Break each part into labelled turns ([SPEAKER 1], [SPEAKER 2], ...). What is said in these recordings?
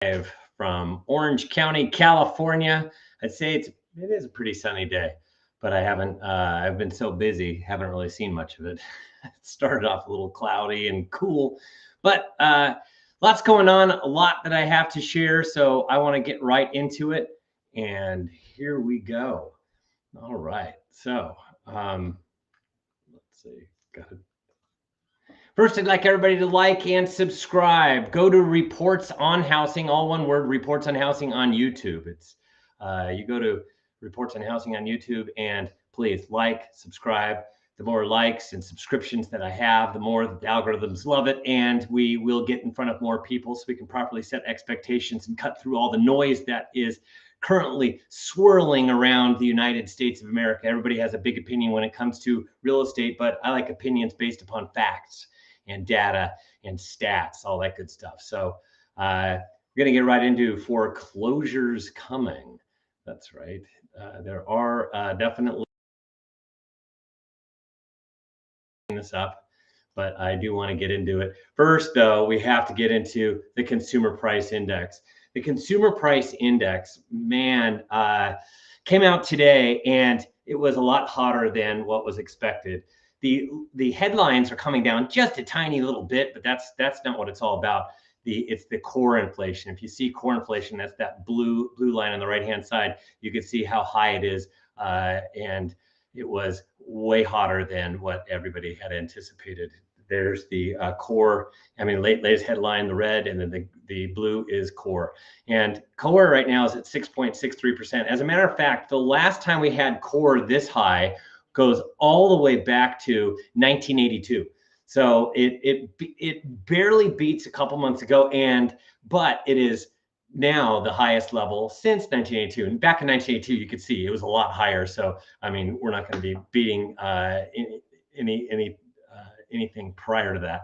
[SPEAKER 1] Live from Orange County, California. I'd say it is a pretty sunny day, but I've been so busy, haven't really seen much of it. It started off a little cloudy and cool, but lots going on, a lot that I have to share. So I want to get right into it. And here we go. All right. So let's see. Got it. First, I'd like everybody to like and subscribe. Go to Reports on Housing, all one word, Reports on Housing on YouTube. It's you go to Reports on Housing on YouTube and please like, subscribe. The more likes and subscriptions that I have, the more the algorithms love it, and we will get in front of more people so we can properly set expectations and cut through all the noise that is currently swirling around the United States of America. Everybody has a big opinion when it comes to real estate, but I like opinions based upon facts and data and stats, all that good stuff. So we're going to get right into foreclosures coming. That's right. There are definitely this up, but I do want to get into it. First, though, we have to get into the consumer price index. The consumer price index, man, came out today, and it was a lot hotter than what was expected. The headlines are coming down just a tiny little bit, but that's not what it's all about. It's the core inflation. If you see core inflation, that's that blue line on the right hand side. You can see how high it is, and it was way hotter than what everybody had anticipated. There's the core. I mean, latest headline, the red, and then the blue is core. And core right now is at 6.63%. As a matter of fact, the last time we had core this high goes all the way back to 1982. So it barely beats a couple months ago, but it is now the highest level since 1982. And back in 1982, you could see it was a lot higher. So I mean, we're not going to be beating anything prior to that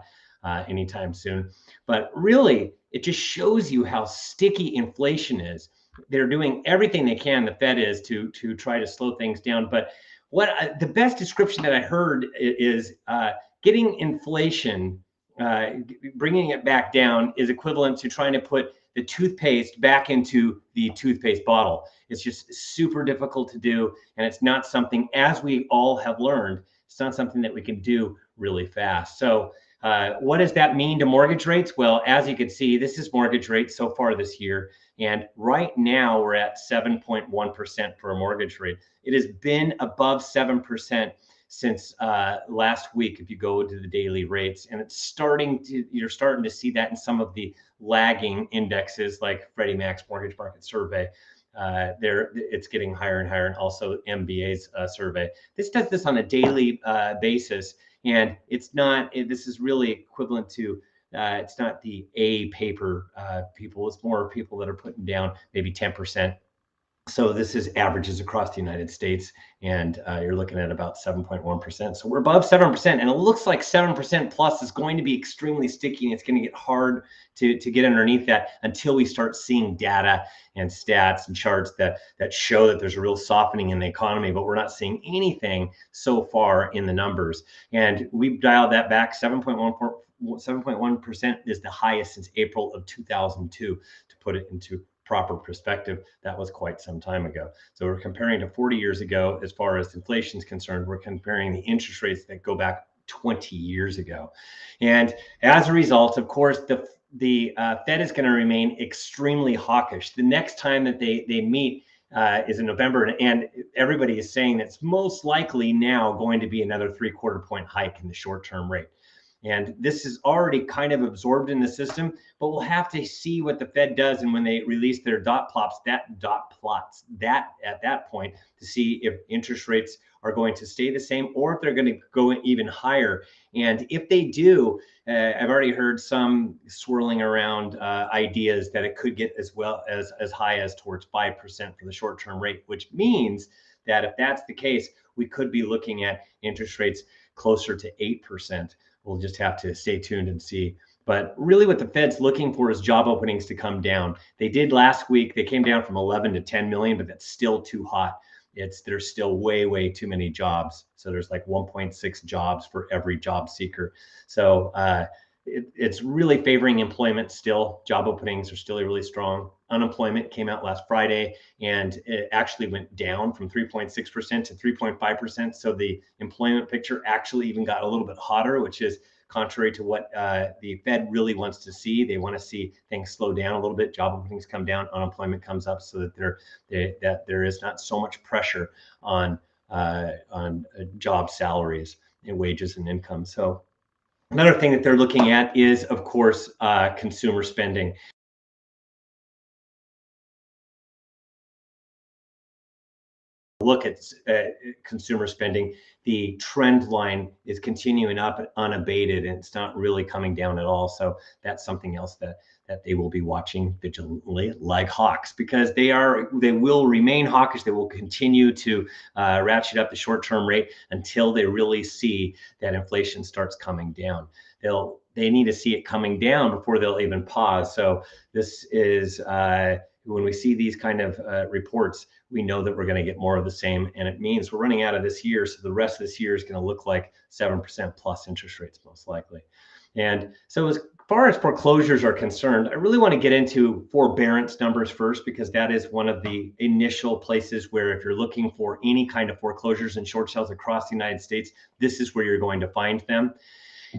[SPEAKER 1] anytime soon. But really, it just shows you how sticky inflation is. They're doing everything they can, the Fed is, to try to slow things down. But the best description that I heard is getting inflation, bringing it back down is equivalent to trying to put the toothpaste back into the toothpaste bottle. It's just super difficult to do. And it's not something, as we all have learned, it's not something that we can do really fast. So what does that mean to mortgage rates? Well, as you can see, this is mortgage rates so far this year. And right now we're at 7.1% for a mortgage rate. It has been above 7% since last week, if you go to the daily rates, and you're starting to see that in some of the lagging indexes like Freddie Mac's mortgage market survey. It's getting higher and higher, and also MBA's survey. This does this on a daily basis, and this is really equivalent to it's not the A paper people. It's more people that are putting down maybe 10%. So this is averages across the United States, and you're looking at about 7.1%. So we're above 7%, and it looks like 7% plus is going to be extremely sticky, and it's going to get hard to get underneath that until we start seeing data and stats and charts that show that there's a real softening in the economy, but we're not seeing anything so far in the numbers. And we've dialed that back. 7.1% is the highest since April of 2002, to put it into proper perspective. That was quite some time ago. So we're comparing to 40 years ago as far as inflation is concerned. We're comparing the interest rates that go back 20 years ago. And as a result, of course, the Fed is going to remain extremely hawkish. The next time that they meet is in November, and everybody is saying that's most likely now going to be another 3/4 point hike in the short-term rate. And this is already kind of absorbed in the system, but we'll have to see what the Fed does. And when they release their dot plots at that point, to see if interest rates are going to stay the same or if they're going to go even higher. And if they do, I've already heard some swirling around ideas that it could get as high as towards 5% for the short-term rate, which means that if that's the case, we could be looking at interest rates closer to 8%. We'll just have to stay tuned and see. But really what the Fed's looking for is job openings to come down. They did last week. They came down from 11 to 10 million, but that's still too hot. There's still way too many jobs. So there's like 1.6 jobs for every job seeker. So it's really favoring employment still. Job openings are still really strong. Unemployment came out last Friday, and it actually went down from 3.6% to 3.5%. So the employment picture actually even got a little bit hotter, which is contrary to what the Fed really wants to see. They want to see things slow down a little bit, job openings come down, unemployment comes up, so that there is not so much pressure on job salaries and wages and income. So another thing that they're looking at is, of course, consumer spending. Look at consumer spending, the trend line is continuing up unabated, and it's not really coming down at all. So that's something else that they will be watching vigilantly, like hawks, because they will remain hawkish. They will continue to ratchet up the short-term rate until they really see that inflation starts coming down. They need to see it coming down before they'll even pause. So this is when we see these kind of reports, we know that we're going to get more of the same, and it means we're running out of this year. So the rest of this year is going to look like 7% plus interest rates, most likely. And so as far as foreclosures are concerned, I really want to get into forbearance numbers first, because that is one of the initial places where, if you're looking for any kind of foreclosures and short sales across the United States, this is where you're going to find them.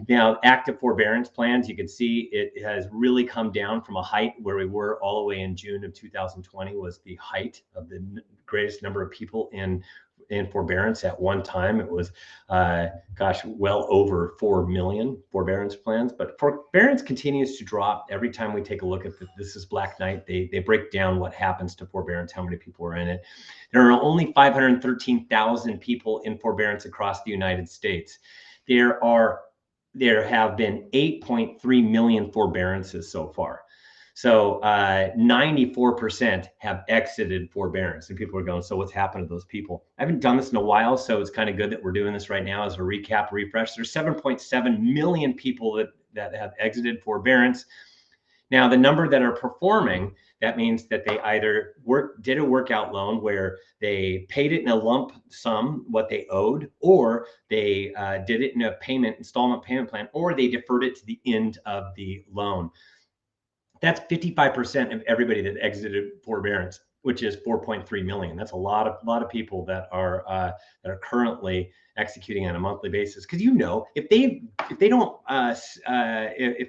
[SPEAKER 1] Now, active forbearance plans, you can see it has really come down from a height where we were all the way in June of 2020 was the height of the greatest number of people in forbearance at one time. It was, well over 4 million forbearance plans. But forbearance continues to drop every time we take a look at This is Black Knight. They break down what happens to forbearance, how many people are in it. There are only 513,000 people in forbearance across the United States. There have been 8.3 million forbearances so far. So 94% have exited forbearance. And people are going, so what's happened to those people? I haven't done this in a while, so it's kind of good that we're doing this right now as a recap, refresh. There's 7.7 million people that have exited forbearance. Now, the number that are performing, that means that they either did a workout loan where they paid it in a lump sum, what they owed, or they did it in a installment payment plan, or they deferred it to the end of the loan. That's 55% of everybody that exited forbearance, which is 4.3 million. That's a lot of people that are currently executing on a monthly basis. Because if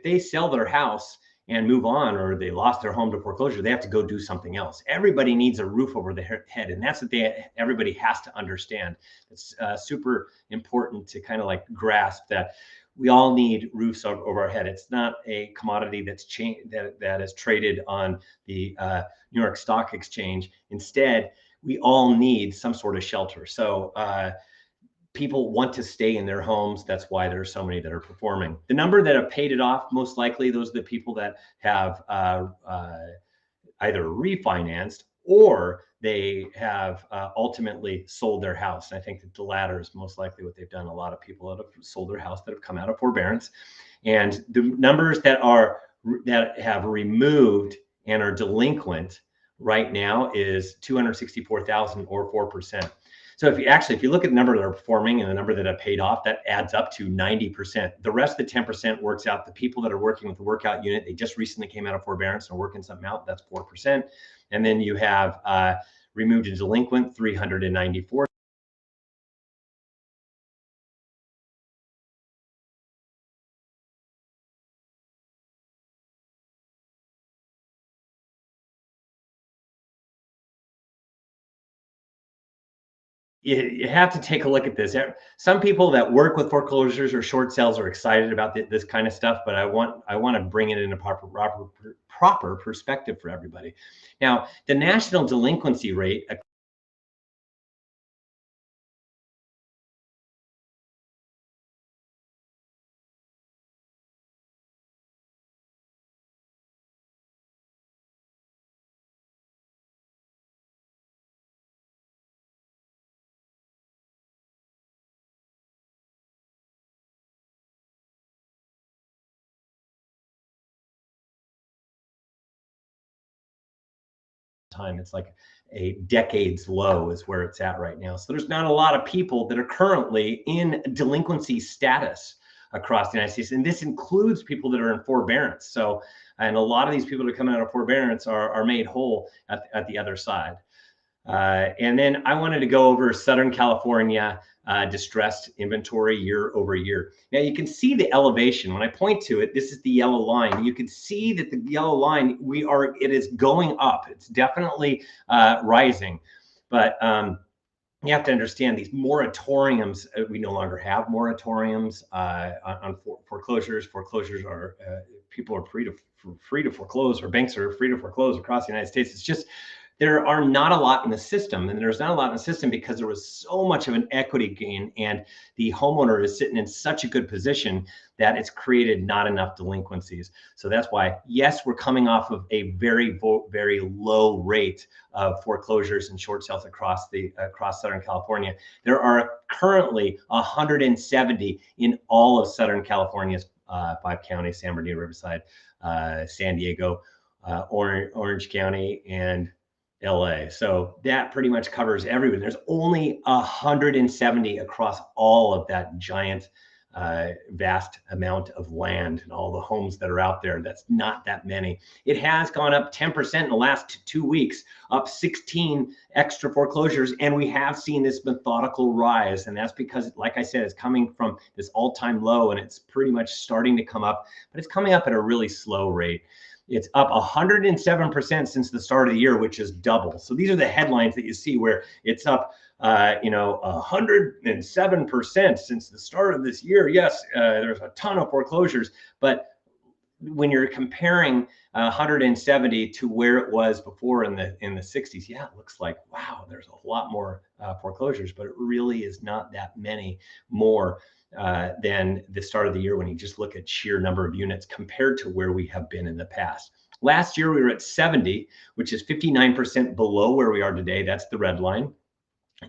[SPEAKER 1] they sell their house and move on, or they lost their home to foreclosure, they have to go do something else. Everybody needs a roof over their head, and that's what everybody has to understand. It's super important to kind of like grasp that we all need roofs over our head. It's not a commodity that is traded on the New York Stock Exchange. Instead, we all need some sort of shelter. So people want to stay in their homes. That's why there are so many that are performing. The number that have paid it off, most likely, those are the people that have either refinanced or they have ultimately sold their house. And I think that the latter is most likely what they've done. A lot of people that have sold their house that have come out of forbearance. And the numbers that have removed and are delinquent right now is 264,000 or 4%. So if you look at the number that are performing and the number that have paid off, that adds up to 90%. The rest of the 10% works out. The people that are working with the workout unit, they just recently came out of forbearance and are working something out, that's 4%. And then you have removed and delinquent, 394. You have to take a look at this. Some people that work with foreclosures or short sales are excited about this kind of stuff, but I want to bring it in a proper perspective for everybody. Now, the national delinquency rate time, it's like a decades low is where it's at right now. So there's not a lot of people that are currently in delinquency status. across the United States. And this includes people that are in forbearance. So, and a lot of these people that are coming out of forbearance are made whole at the other side. And then I wanted to go over Southern California distressed inventory year over year. Now you can see the elevation. When I point to it, this is the yellow line. You can see that the yellow line, it is going up. It's definitely rising. But you have to understand these moratoriums, we no longer have moratoriums on foreclosures. Foreclosures are, people are free to foreclose, or banks are free to foreclose across the United States. It's just, there are not a lot in the system, and there's not a lot in the system because there was so much of an equity gain, and the homeowner is sitting in such a good position that it's created not enough delinquencies. So that's why, yes, we're coming off of a very, very low rate of foreclosures and short sales across Southern California. There are currently 170 in all of Southern California's 5 counties: San Bernardino, Riverside, San Diego, Orange County, and LA. So that pretty much covers everyone. There's only 170 across all of that giant, vast amount of land and all the homes that are out there. That's not that many. It has gone up 10% in the last 2 weeks, up 16 extra foreclosures. And we have seen this methodical rise. And that's because, like I said, it's coming from this all-time low, and it's pretty much starting to come up, but it's coming up at a really slow rate. It's up 107% since the start of the year, which is double. So these are the headlines that you see where it's up, 107% since the start of this year. Yes, there's a ton of foreclosures, but when you're comparing 170 to where it was before in the 60s, yeah, it looks like, wow, there's a lot more foreclosures, but it really is not that many more than the start of the year when you just look at sheer number of units compared to where we have been in the past. Last year, we were at 70, which is 59% below where we are today. That's the red line.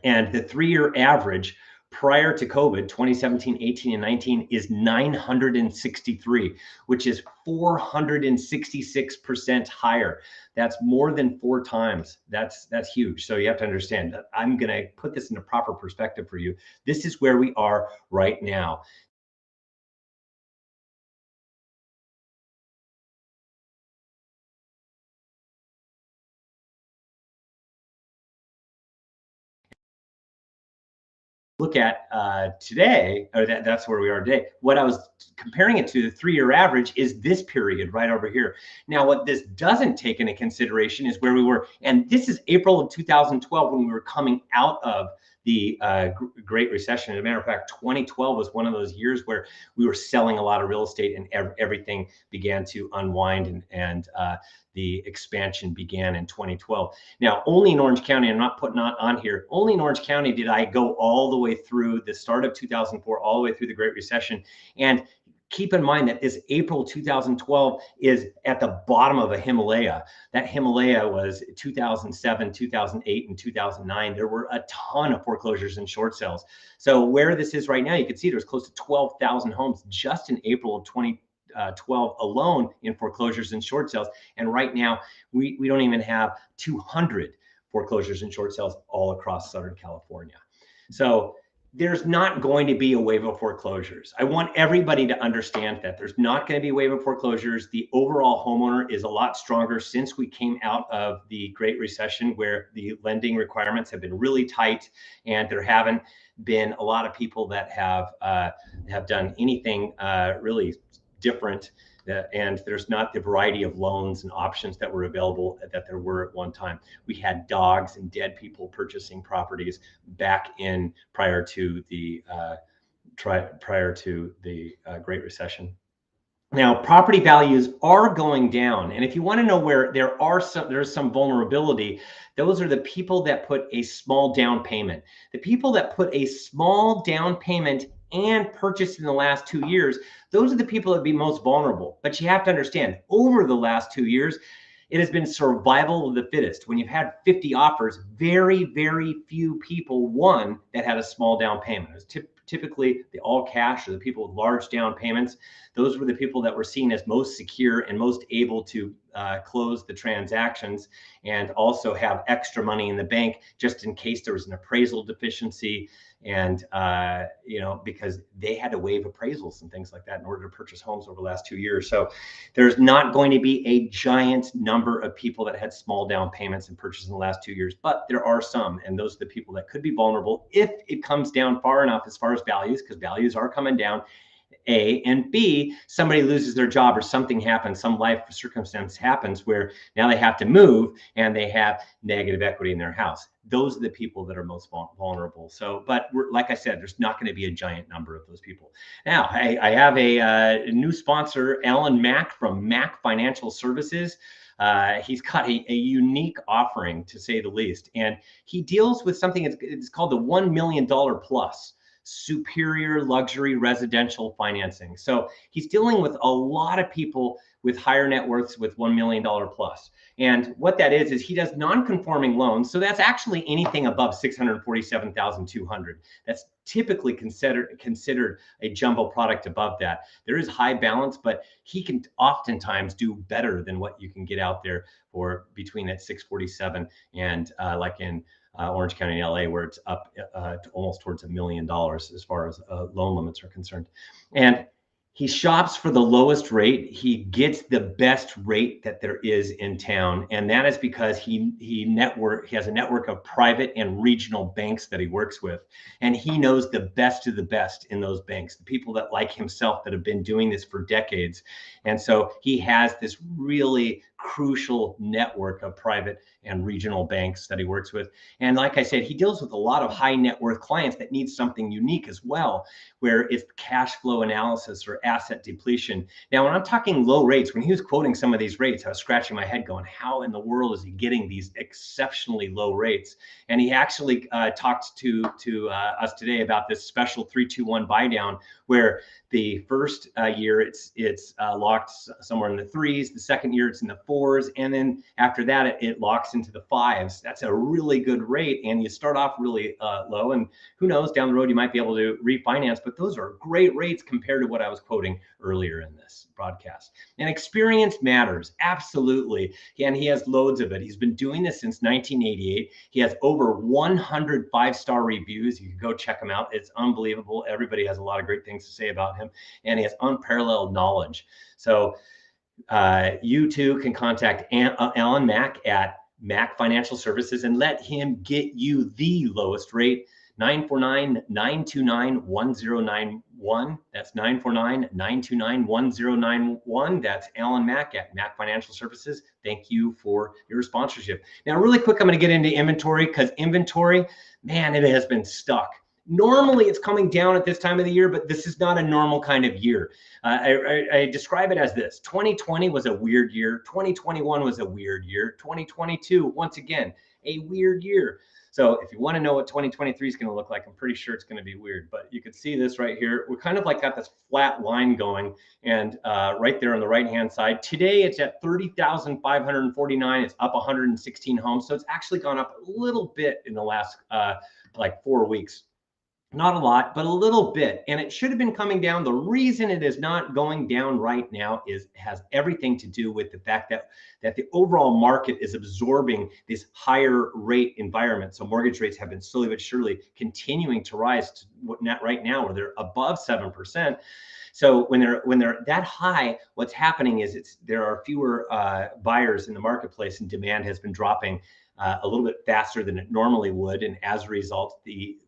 [SPEAKER 1] And the 3-year average prior to COVID, 2017, 18, and 19, is 963, which is 466% higher. That's more than 4 times. That's huge. So you have to understand that I'm going to put this into proper perspective for you. This is where we are right now. Look at today, or that's where we are today. What I was comparing it to, the 3-year average, is this period right over here. Now, what this doesn't take into consideration is where we were, and this is April of 2012, when we were coming out of the Great Recession. As a matter of fact, 2012 was one of those years where we were selling a lot of real estate, and everything began to unwind, and the expansion began in 2012. Now, only in Orange County, I'm not putting on here, only in Orange County did I go all the way through the start of 2004, all the way through the Great Recession. And keep in mind that this April 2012 is at the bottom of a Himalaya. That Himalaya was 2007, 2008, and 2009. There were a ton of foreclosures and short sales. So where this is right now, you can see there's close to 12,000 homes just in April of 2012 alone in foreclosures and short sales. And right now, we don't even have 200 foreclosures and short sales all across Southern California. So there's not going to be a wave of foreclosures. I want everybody to understand that there's not going to be a wave of foreclosures. The overall homeowner is a lot stronger since we came out of the Great Recession, where the lending requirements have been really tight, and there haven't been a lot of people that have done anything really different. And there's not the variety of loans and options that were available that there were at one time. We had dogs and dead people purchasing properties back in prior to the Great Recession. Now, property values are going down, and if you want to know where there's some vulnerability, those are the people that put a small down payment. The people that put a small down payment and purchased in the last 2 years, those are the people that be most vulnerable. But you have to understand, over the last 2 years, it has been survival of the fittest. When you've had 50 offers, very, very few people won that had a small down payment. It was typically the all cash, or the people with large down payments. Those were the people that were seen as most secure and most able to close the transactions and also have extra money in the bank just in case there was an appraisal deficiency. And, because they had to waive appraisals and things like that in order to purchase homes over the last 2 years. So there's not going to be a giant number of people that had small down payments and purchases in the last 2 years, but there are some, and those are the people that could be vulnerable if it comes down far enough as far as values, because values are coming down. A, and B, somebody loses their job or something happens, some life circumstance happens where now they have to move and they have negative equity in their house. Those are the people that are most vulnerable. So, but like I said, there's not going to be a giant number of those people. Now, I have a new sponsor, Alan Mack from Mack Financial Services. He's got a unique offering, to say the least, and he deals with something it's called the $1 million plus superior luxury residential financing. So he's dealing with a lot of people with higher net worths with $1 million plus. And what that is he does non-conforming loans. So that's actually anything above $647,200. That's typically considered a jumbo product above that. There is high balance, but he can oftentimes do better than what you can get out there for between that 647 and like in Orange County, LA, where it's up to almost towards $1 million as far as loan limits are concerned. And he shops for the lowest rate. He gets the best rate that there is in town. And that is because he has a network of private and regional banks that he works with. And he knows the best of the best in those banks, the people that like himself that have been doing this for decades. And so he has this really crucial network of private and regional banks that he works with. And like I said, he deals with a lot of high net worth clients that need something unique as well, where it's cash flow analysis or asset depletion. Now, when I'm talking low rates, when he was quoting some of these rates, I was scratching my head going, how in the world is he getting these exceptionally low rates? And he actually talked to us today about this special 3-2-1 buy down, where the first year it's locked somewhere in the 3s, the second year it's in the 4s, and then after that it locks into the 5s. That's a really good rate, and you start off really low, and who knows, down the road you might be able to refinance, but those are great rates compared to what I was quoting earlier in this broadcast. And experience matters, absolutely, and he has loads of it. He's been doing this since 1988. He has over 100 5-star reviews. You can go check him out. It's unbelievable. Everybody has a lot of great things to say about him, and he has unparalleled knowledge. So you too can contact Alan Mack at Mack Financial Services and let him get you the lowest rate. 949-929-1091. That's 949-929-1091. That's Alan Mack at Mack Financial Services. Thank you for your sponsorship. Now, really quick, I'm going to get into inventory, because inventory, man, it has been stuck. Normally it's coming down at this time of the year, but this is not a normal kind of year. I describe it as this: 2020 was a weird year. 2021 was a weird year. 2022, once again, a weird year. So if you want to know what 2023 is going to look like, I'm pretty sure it's going to be weird, but you can see this right here. We're kind of like got this flat line going, and right there on the right-hand side, today it's at 30,549. It's up 116 homes. So it's actually gone up a little bit in the last like 4 weeks. Not a lot, but a little bit. And it should have been coming down. The reason it is not going down right now has everything to do with the fact that the overall market is absorbing this higher rate environment. So mortgage rates have been slowly but surely continuing to rise to what not right now, where they're above 7%. So when they're that high, what's happening is there are fewer buyers in the marketplace, and demand has been dropping a little bit faster than it normally would, and as a result,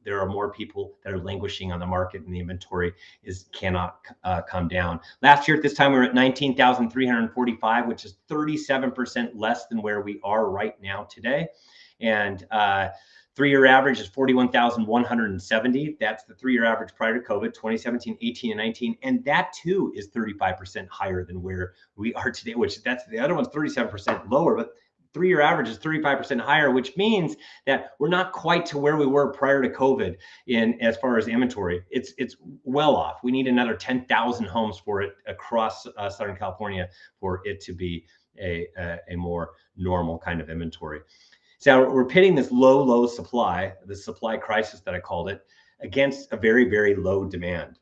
[SPEAKER 1] there are more people that are languishing on the market, and the inventory cannot come down. Last year at this time we were at 19,345, which is 37% less than where we are right now today, and 3-year average is 41,170. That's the 3-year average prior to COVID, 2017, 18, and 19. And that too is 35% higher than where we are today, that's the other one's 37% lower, but 3-year average is 35% higher, which means that we're not quite to where we were prior to COVID as far as inventory. It's well off. We need another 10,000 homes for it across Southern California for it to be a more normal kind of inventory. So we're pitting this low supply, the supply crisis that I called it, against a very, very low demand.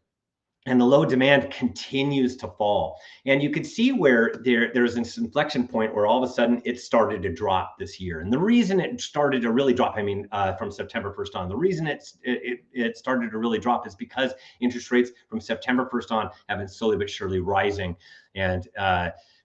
[SPEAKER 1] and the low demand continues to fall. And you could see where there's this inflection point where all of a sudden it started to drop this year. And the reason it started to really drop, from September 1st on, the reason it started to really drop is because interest rates from September 1st on have been slowly but surely rising. And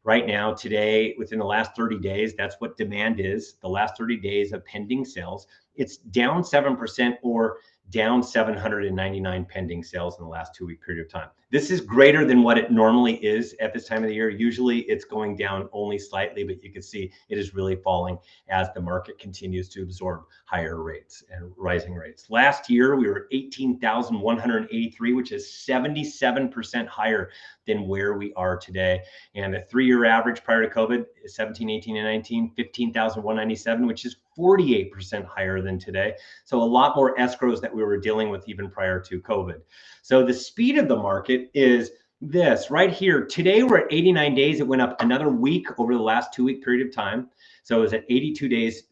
[SPEAKER 1] right now, today, within the last 30 days, that's what demand is. The last 30 days of pending sales, it's down 7%, or down 799 pending sales in the last 2-week period of time. This is greater than what it normally is at this time of the year. Usually it's going down only slightly, but you can see it is really falling as the market continues to absorb higher rates and rising rates. Last year, we were 18,183, which is 77% higher than where we are today. And the 3-year average prior to COVID is 17, 18, and 19, 15,197, which is 48% higher than today. So a lot more escrows that we were dealing with even prior to COVID. So the speed of the market is this right here. Today we're at 89 days. It went up another week over the last 2-week period of time. So it was at 82 days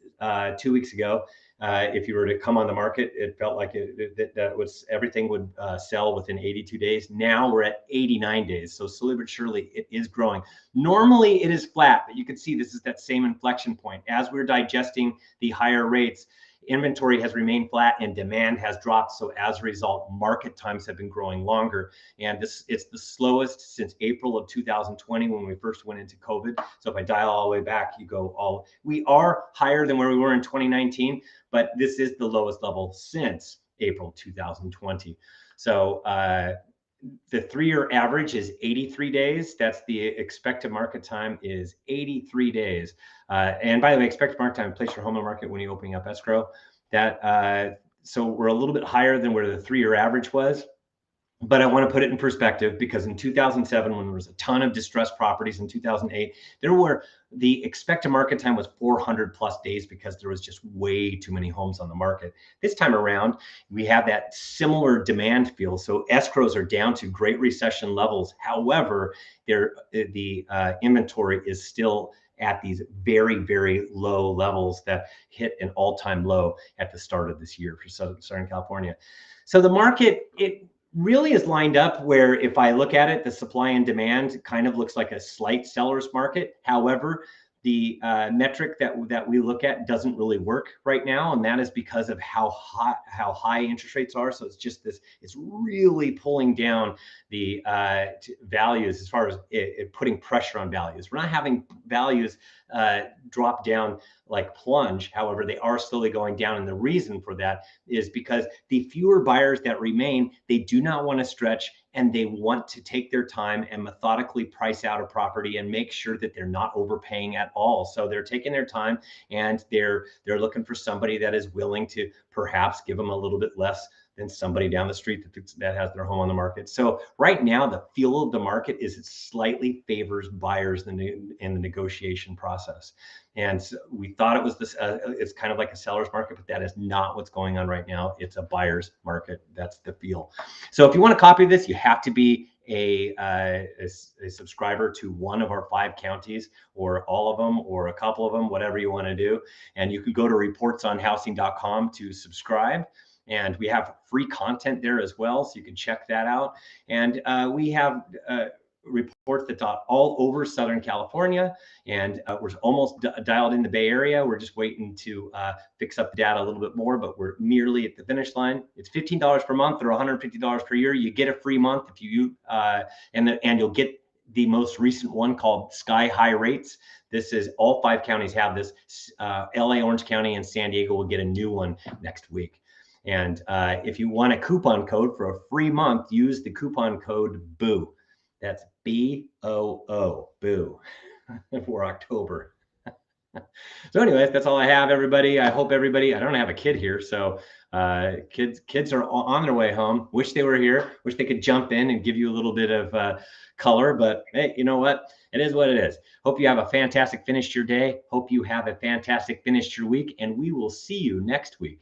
[SPEAKER 1] 2 weeks ago. If you were to come on the market, it felt like that was everything would sell within 82 days. Now we're at 89 days. So slowly but surely it is growing. Normally it is flat, but you can see this is that same inflection point. As we're digesting the higher rates, inventory has remained flat and demand has dropped. So as a result, market times have been growing longer. And it's the slowest since April of 2020 when we first went into COVID. So if I dial all the way back, we are higher than where we were in 2019, but this is the lowest level since April 2020. So the 3-year average is 83 days. That's the expected market time is 83 days. And by the way, expected market time, place your home on the market when you're opening up escrow. So we're a little bit higher than where the 3-year average was. But I want to put it in perspective, because in 2007, when there was a ton of distressed properties, in 2008, the expected market time was 400 plus days, because there was just way too many homes on the market. This time around, we have that similar demand feel. So escrows are down to Great Recession levels. However, the inventory is still at these very, very low levels that hit an all-time low at the start of this year for Southern California. So the market, it really is lined up where, if I look at it, the supply and demand kind of looks like a slight seller's market. However, the metric that we look at doesn't really work right now, and that is because of how high interest rates are. So it's just this, it's really pulling down the values, as far as it putting pressure on values. We're not having values drop down like plunge. However, they are slowly going down. And the reason for that is because the fewer buyers that remain, they do not want to stretch, and they want to take their time and methodically price out a property and make sure that they're not overpaying at all. So they're taking their time, and they're looking for somebody that is willing to perhaps give them a little bit less than somebody down the street that has their home on the market. So right now, the feel of the market is it slightly favors buyers in the negotiation process. And so we thought it was this, it's kind of like a seller's market, but that is not what's going on right now. It's a buyer's market. That's the feel. So if you want to copy this, you have to be a subscriber to one of our 5 counties, or all of them, or a couple of them, whatever you want to do. And you can go to reportsonhousing.com to subscribe. And we have free content there as well, so you can check that out. And we have reports that's all over Southern California, and we're almost dialed in the Bay Area. We're just waiting to fix up the data a little bit more, but we're nearly at the finish line. It's $15 per month or $150 per year. You get a free month if you and you'll get the most recent one called Sky High Rates. This is all 5 counties have this. LA, Orange County, and San Diego will get a new one next week. And if you want a coupon code for a free month, use the coupon code BOO. That's BOO, BOO, for October. So anyways, that's all I have, everybody. I hope everybody, I don't have a kid here, so kids are on their way home. Wish they were here. Wish they could jump in and give you a little bit of color, but hey, you know what? It is what it is. Hope you have a fantastic finish to your day. Hope you have a fantastic finish to your week, and we will see you next week.